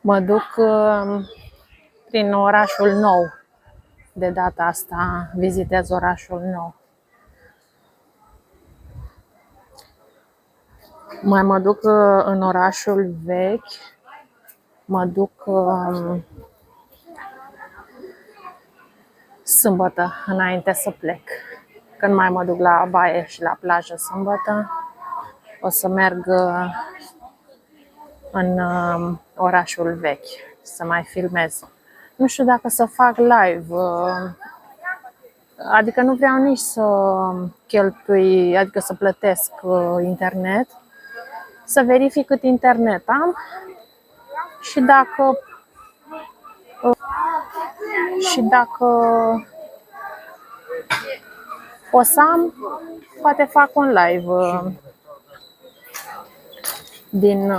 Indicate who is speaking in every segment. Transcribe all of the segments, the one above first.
Speaker 1: Mă duc prin orașul nou. De data asta vizitez orașul nou. Mai mă duc în orașul vechi. Mă duc sâmbătă, înainte să plec. Când mai mă duc la baie și la plajă sâmbătă, o să merg în orașul vechi să mai filmez. Nu știu dacă să fac live, adică nu vreau nici să cheltui, adică să plătesc internet, să verific cât internet am și dacă o să am, poate fac un live din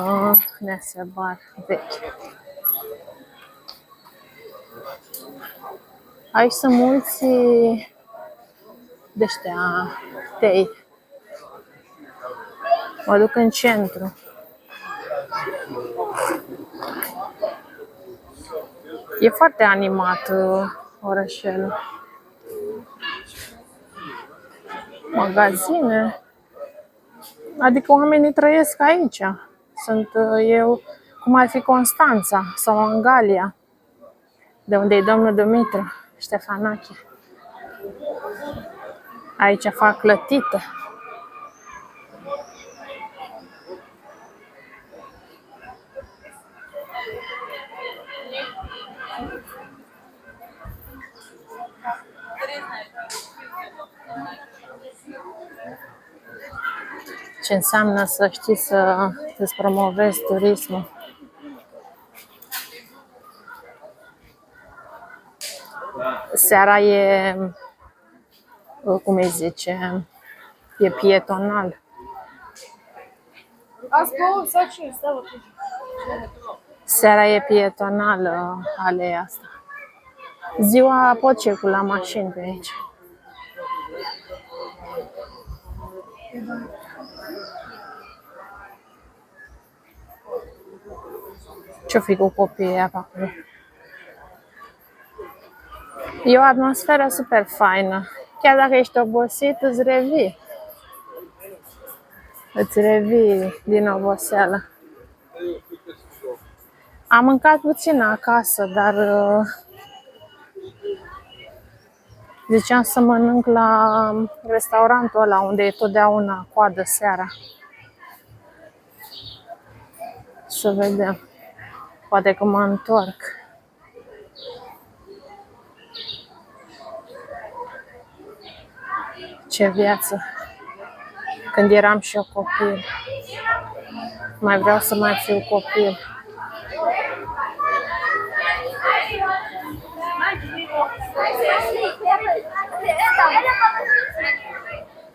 Speaker 1: Nesebar vechi. Aici sunt mulți de-ăștia tei. Mă duc în centru. E foarte animat orășelul. Magazine. Adică oamenii trăiesc aici. Sunt eu, cum ar fi Constanța sau Angalia, de unde e domnul Dumitru Ștefanache. Aici fac clătite. Ce înseamnă să știi să îți promovezi turismul. Seara e, cum îi zice, e pietonal. Seara e pietonală aleea asta. Ziua pot circula mașini pe aici. Ce-o fi cu copiii aia pe acolo? E o atmosferă super faină. Chiar dacă ești obosit, îți revii. Îți revii din oboseală. Am mâncat puțin acasă, dar ziceam să mănânc la restaurantul ăla unde e totdeauna coadă seara. Să vedem. Poate că mă întorc. Ce viață! Când eram și eu copil. Mai vreau să mai fiu copil.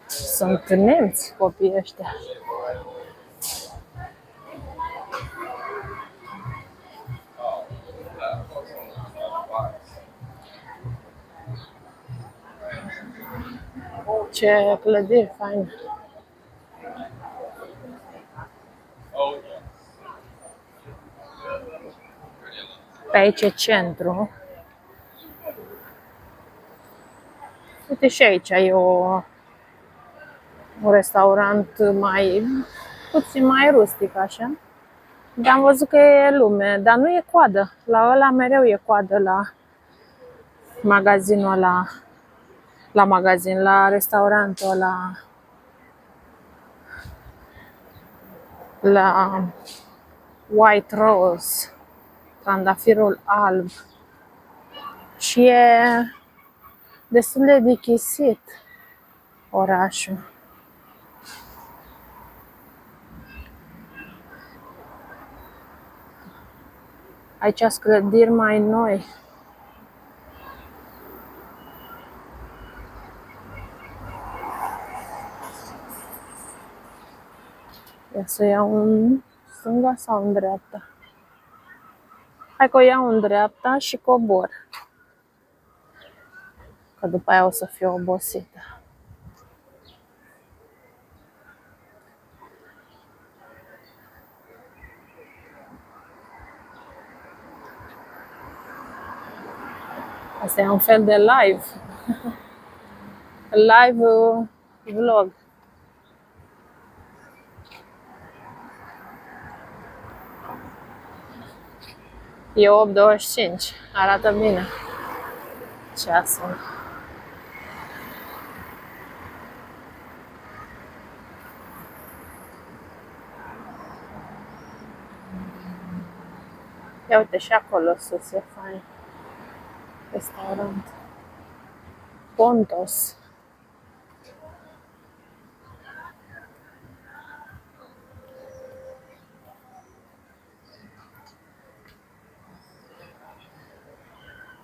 Speaker 1: Sunt nemți copiii ăștia. Ce clădiri faine. Pe aici e centru. Uite și aici e un restaurant puțin mai rustic așa. Dar am văzut că e lume, dar nu e coadă. La ăla mereu e coadă la magazinul ăla, la restaurantul ăla, la White Rose, trandafirul alb. Și e destul de dichisit orașul. Aici sunt clădiri mai noi. Ia să iau în stânga sau în dreapta? Hai că o iau în dreapta și cobor. Că după aia o să fiu obosită. Asta e un fel de live. Live vlog. E 8:25. Arată bine ceasul. Ia uite și acolo sus e fain. Restaurant. Pontos.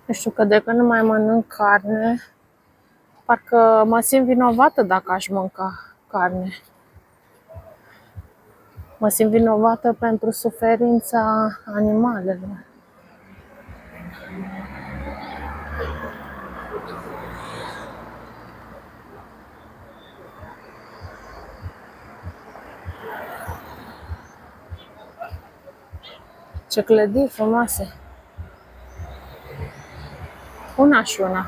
Speaker 1: Nu știu, că de când nu mai mănânc carne, parcă mă simt vinovată dacă aș mânca carne. Mă simt vinovată pentru suferința animalelor. Ce clădiri frumoase! Una și una.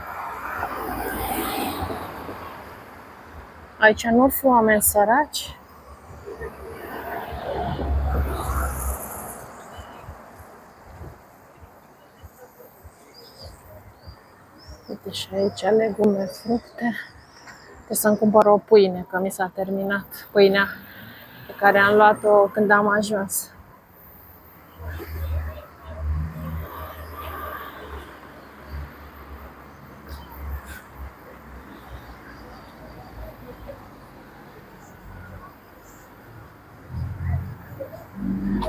Speaker 1: Aici nu fi oameni săraci. Uite și aici legume, fructe. Trebuie să-mi cumpăr o pâine, că mi s-a terminat pâinea pe care am luat-o când am ajuns.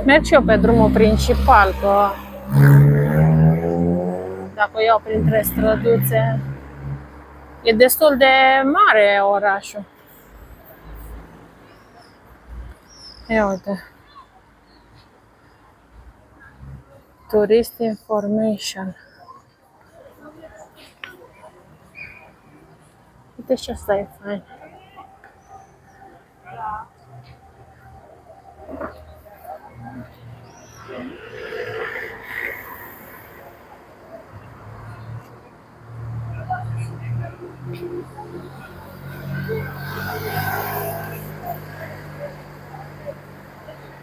Speaker 1: Merg și eu pe drumul principal, că dacă o iau printre străduțe, e destul de mare orașul. Ia uite. Tourist information. Uite și asta e fain.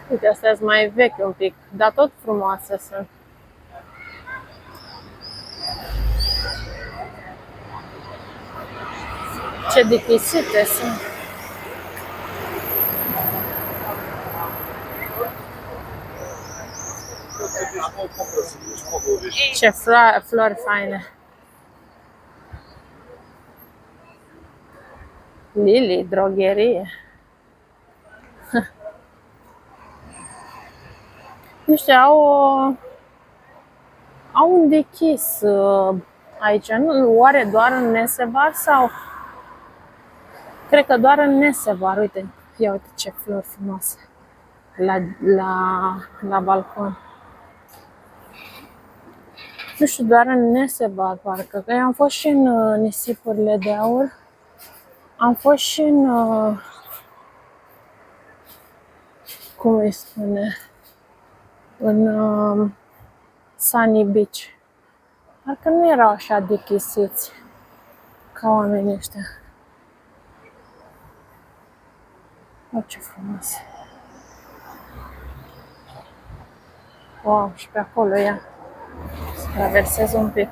Speaker 1: Uite, astea sunt mai vechi un pic, dar tot frumoase sunt. Ce dichisite sunt. Ce flori faine. Lili, drogherie. Nu știu, au un deschis aici, nu? Oare doar în Nesevar sau? Cred că doar în Nesevar, uite. Ia uite ce flori frumoase. La balcon. Nu știu, doar în Nesevar, parcă. Că eu am fost și în Nisipurile de Aur. Am fost și în... cum îi spune? În Sunny Beach. Parcă nu erau așa dechisiți ca oamenii ăștia. Oh, ce frumos! Wow, și pe acolo ia. Să traversez un pic,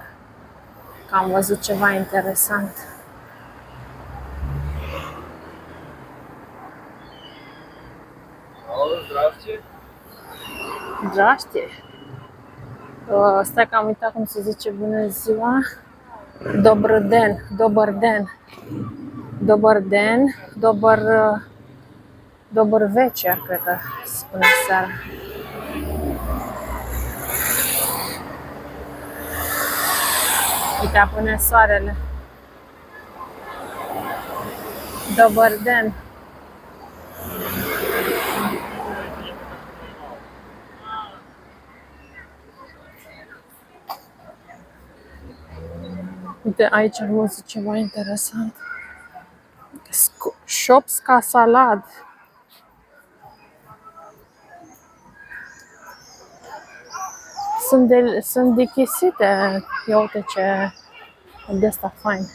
Speaker 1: că am văzut ceva interesant. Zdrastie! Stai că am uitat cum se zice bună ziua. Dobr den, dobar den. Dobar den, dobar večer, cred că spune seara. Uite, apune soarele. Dobar den. Uite, aici am văzut ceva interesant. Shops ca salad. Sunt dechisite. Ia uite ce De asta fain.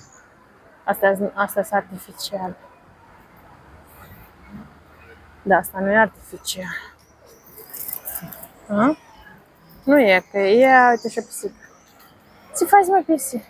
Speaker 1: Asta e artificial. Da, asta nu e artificial. A? Nu e, că e, uite și pisică. Ce faci, mă, pisică?